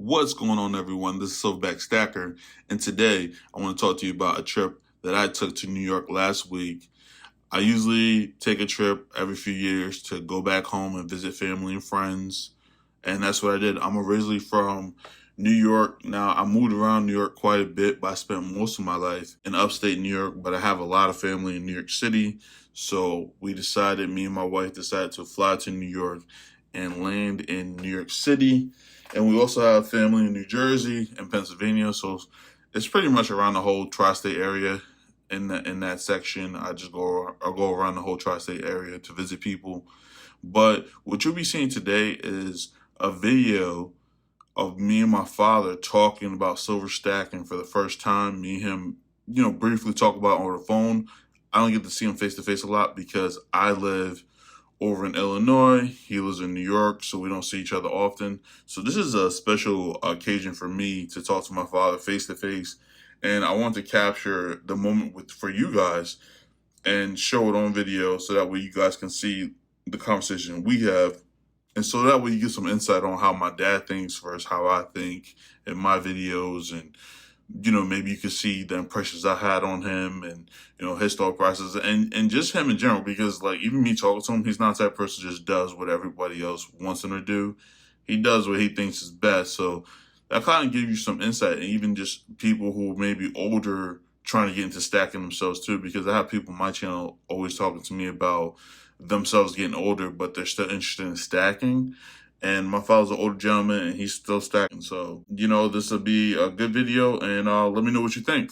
What's going on, everyone? This is Silverback Stacker, and today I want to talk to you about a trip that I took to New York last week. I usually take a trip every few years to go back home and visit family and friends, and that's what I did. I'm originally from New York. Now, I moved around New York quite a bit, but I spent most of my life in upstate New York, but I have a lot of family in New York City, so me and my wife decided to fly to New York and land in New York City. And we also have family in New Jersey and Pennsylvania, so it's pretty much around the whole tri-state area. In that section, I go around the whole tri-state area to visit people. But what you'll be seeing today is a video of me and my father talking about silver stacking for the first time. Me and him, briefly talk about it on the phone. I don't get to see him face to face a lot because I live over in Illinois. He lives in New York, so we don't see each other often. So this is a special occasion for me to talk to my father face to face, and I want to capture the moment for you guys and show it on video so that way you guys can see the conversation we have, and so that way you get some insight on how my dad thinks versus how I think in my videos, and maybe you could see the impressions I had on him and, his thought process and just him in general, because like even me talking to him, he's not that person who just does what everybody else wants him to do. He does what he thinks is best. So that kind of gives you some insight, and even just people who may be older trying to get into stacking themselves too, because I have people on my channel always talking to me about themselves getting older, but they're still interested in stacking. And my father's an older gentleman, and he's still stacking. So, this will be a good video, and let me know what you think.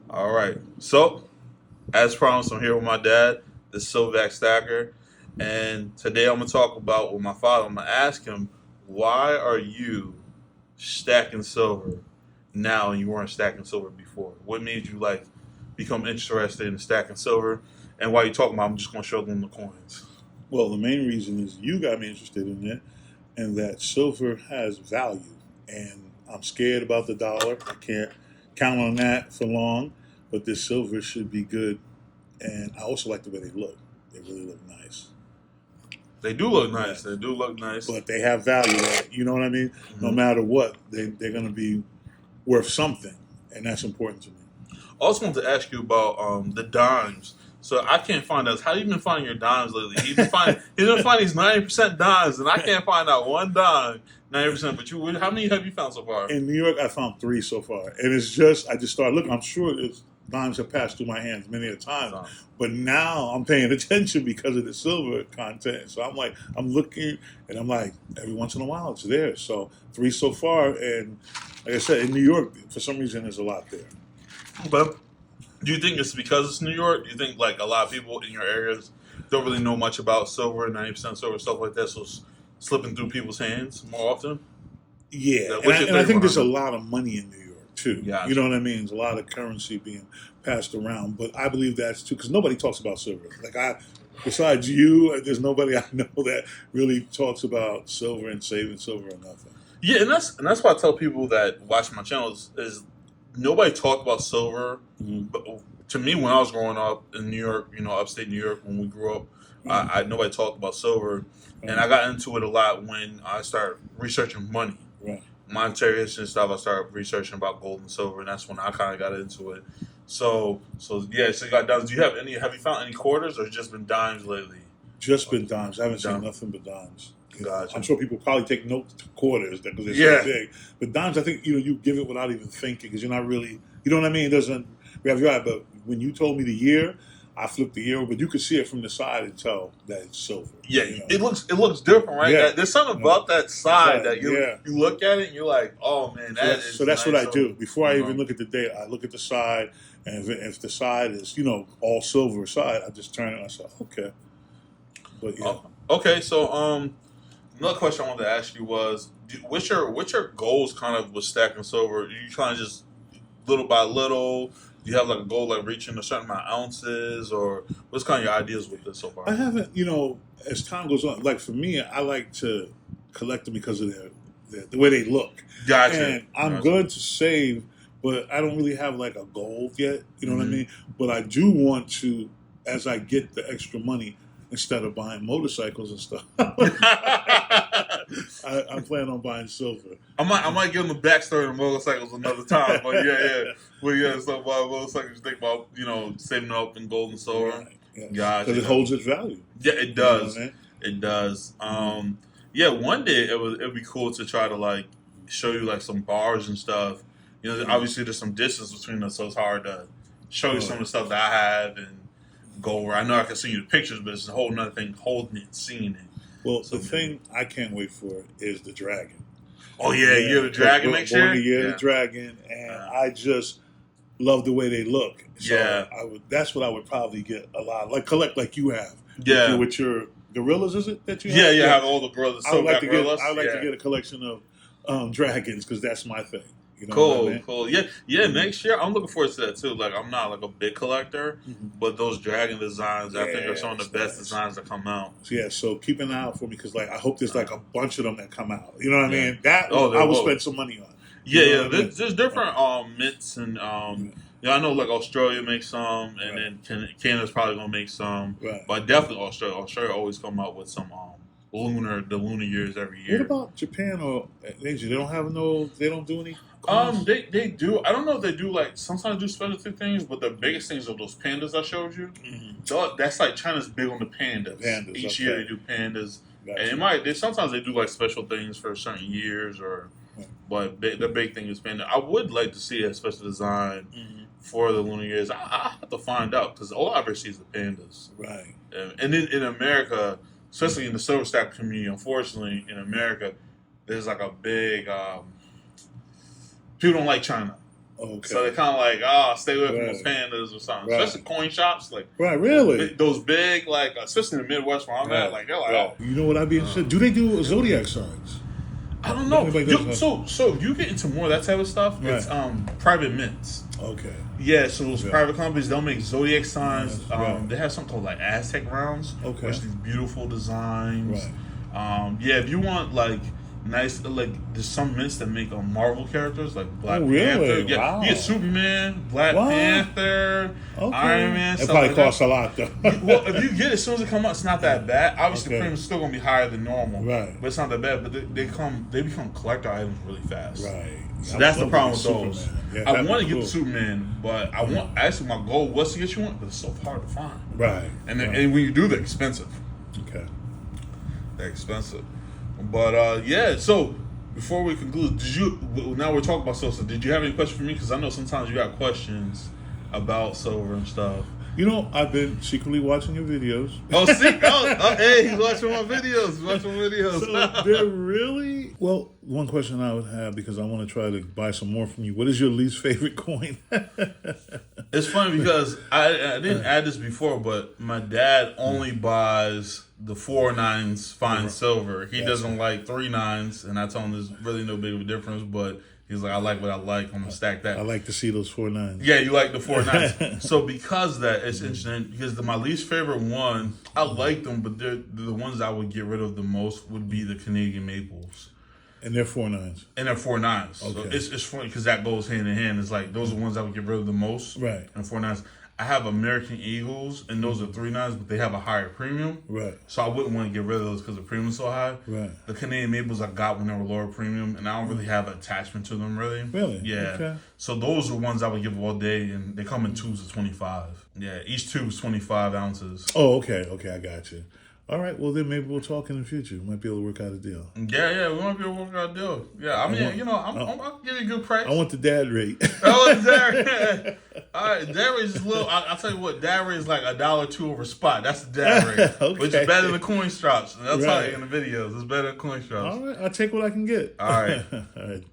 All right. So, as promised, I'm here with my dad, the Silverback Stacker. And today I'm going to talk about with my father. I'm going to ask him, why are you stacking silver now and you weren't stacking silver before? What made you become interested in stacking silver? And while you're talking about, I'm just going to show them the coins. Well, the main reason is you got me interested in it, and that silver has value. And I'm scared about the dollar. I can't count on that for long, but this silver should be good. And I also like the way they look. They really look nice. They do look nice. They do look nice. But they have value. You know what I mean? Mm-hmm. No matter what, they're going to be worth something, and that's important to me. I also want to ask you about the dimes. So I can't find those. How have you been finding your dimes lately? He's been finding these 90% dimes, and I can't find out one dime 90%. But how many have you found so far? In New York, I found 3 so far, and I just started looking. I'm sure dimes have passed through my hands many a time, but now I'm paying attention because of the silver content. So I'm looking, and I'm like, every once in a while it's there. So 3 so far, and like I said, in New York, for some reason, there's a lot there. But do you think it's because it's New York? Do you think a lot of people in your areas don't really know much about silver, 90% silver, stuff like that, so it's slipping through people's hands more often? Yeah, and I think there's a lot of money in New York too. Yeah, you know what I mean? There's a lot of currency being passed around, but I believe that's too because nobody talks about silver. Besides you, there's nobody I know that really talks about silver and saving silver or nothing. Yeah, and that's why I tell people that watch my channels is nobody talked about silver. Mm-hmm. But to me, when I was growing up in New York, upstate New York, when we grew up, mm-hmm. Nobody talked about silver, mm-hmm. and I got into it a lot when I started researching money. Right. Monetary history and stuff. I started researching about gold and silver, and that's when I kind of got into it. So yeah. So you got dimes. Have you found any quarters, or just been dimes lately? Just been dimes. I haven't seen nothing but dimes. Gotcha. I'm sure people probably take notes to quarters because they're so big. But dimes, I think you give it without even thinking because you're not really, you know what I mean? It doesn't grab your eye. But when you told me the year, I flipped the year, but you could see it from the side and tell that it's silver. Yeah, it looks different, right? Yeah. There's something about that side that you look at it and you're like, oh man, so that's what I do. Before I even look at the date, I look at the side, and if the side is all silver side, I just turn it and I say, okay. But yeah. Okay, so another question I wanted to ask you was, what's your goals kind of with stacking silver? Are you kind of just little by little? Do you have a goal reaching a certain amount of ounces, or what's kind of your ideas with this so far? I haven't, as time goes on, for me, I like to collect them because of the way they look. Gotcha. And I'm going to save, but I don't really have a goal yet, you know what I mean? But I do want to, as I get the extra money, instead of buying motorcycles and stuff. I'm planning on buying silver. I might give them the backstory of motorcycles another time, but so about motorcycles, think about saving up in gold and silver. Right. Yes. Gotcha. Because it holds its value. Yeah, it does. You know what I mean? It does. Yeah, one day it'd be cool to try to like show you like some bars and stuff. Obviously there's some distance between us, so it's hard to show you some of the stuff that I have and go over. I know I can see you the pictures, but it's a whole nother thing holding it, seeing it. Well, the thing I can't wait for is the dragon. Oh yeah, Year of the Dragon next year. The Year of the Dragon, and I just love the way they look. So that's what I would probably get a lot, like collect like you have. Yeah, with your gorillas, is it that you have? Yeah, I have all the gorillas. I would like to get a collection of dragons because that's my thing. Cool. Yeah. Next year, I'm looking forward to that too. Like, I'm not like a big collector, but those dragon designs, I think, are some of the best designs that come out. So keep an eye out for me because, like, I hope there's like a bunch of them that come out. You know what I mean? That I will spend some money on. There's different mints and I know like Australia makes some, and then Canada's probably gonna make some. Right. But definitely Australia. Australia always come out with some the lunar years every year. What about Japan or Asia? They don't have they don't do any. They do. I don't know if they do like sometimes do specialty things, but the biggest things are those pandas I showed you. That's like China's big on the pandas. Each year they do pandas, and sometimes they do like special things for certain years but the big thing is panda. I would like to see a special design for the lunar years. I have to find out because all I ever see is the pandas. Right. And then in America, especially in the silver stack community, unfortunately in America, there's like a big people don't like China. Okay. So they're kind of like, stay away from those pandas or something. Especially coin shops, like really those big, like especially in the Midwest where I'm at, like they're like, You know what I'd be interested? Do they do zodiac signs? I don't know. So you get into more of that type of stuff. It's private mints. Okay. Yeah, so those private companies, they'll make zodiac signs. They have something called like Aztec rounds, which is these beautiful designs. Right. If you want like nice, like there's some mints that make Marvel characters like Black Panther. Yeah, wow. You get Superman, Black Panther, Iron Man. It probably costs a lot though. Well, if you get it as soon as it comes out, it's not that bad. Obviously, the premium's still gonna be higher than normal, right? But it's not that bad. But they become collector items really fast, right? So that's the problem with those. Superman. I want to get the Superman, but actually my goal was to get you one, but it's so hard to find. Right. And when you do, they're expensive. Okay. They're expensive. But so before we conclude, now we're talking about silver. Did you have any questions for me? Because I know sometimes you got questions about silver and stuff. I've been secretly watching your videos. Hey, he's watching my videos. So they're really one question I would have, because I want to try to buy some more from you. What is your least favorite coin? It's funny because I didn't add this before, but my dad only buys the 4/9 fine silver. He doesn't like 3/9, and I told him there's really no big of a difference, but he's like, I like what I like. I'm going to stack that. I like to see those 4/9s. Yeah, you like the 4/9s. So because of that, it's interesting because my least favorite one, I like them, but they're the ones I would get rid of the most would be the Canadian maples. And they're 4/9s. And they're 4/9s. Okay. So it's funny because that goes hand in hand. It's like those are the ones I would get rid of the most. Right. And 4/9s. I have American Eagles, and those are 3/9s, but they have a higher premium. Right. So I wouldn't want to get rid of those because the premium's so high. Right. The Canadian Maples I got when they were lower premium, and I don't really have an attachment to them, really. Really? Yeah. Okay. So those are ones I would give all day, and they come in tubes of 25. Yeah, each tube is 25 ounces. Oh, okay. Okay, I got you. All right, well, then maybe we'll talk in the future. We might be able to work out a deal. Yeah, we might be able to work out a deal. Yeah, I mean, I'll give you a good price. I want the dad rate. Oh, dad rate. All right, dad rate is a little, I'll tell you what, dad rate is like $1 or over spot. That's the dad rate, okay. Which is better than coin straps. And I'll tell you in the videos. It's better than coin straps. All right, I'll take what I can get. All right. All right.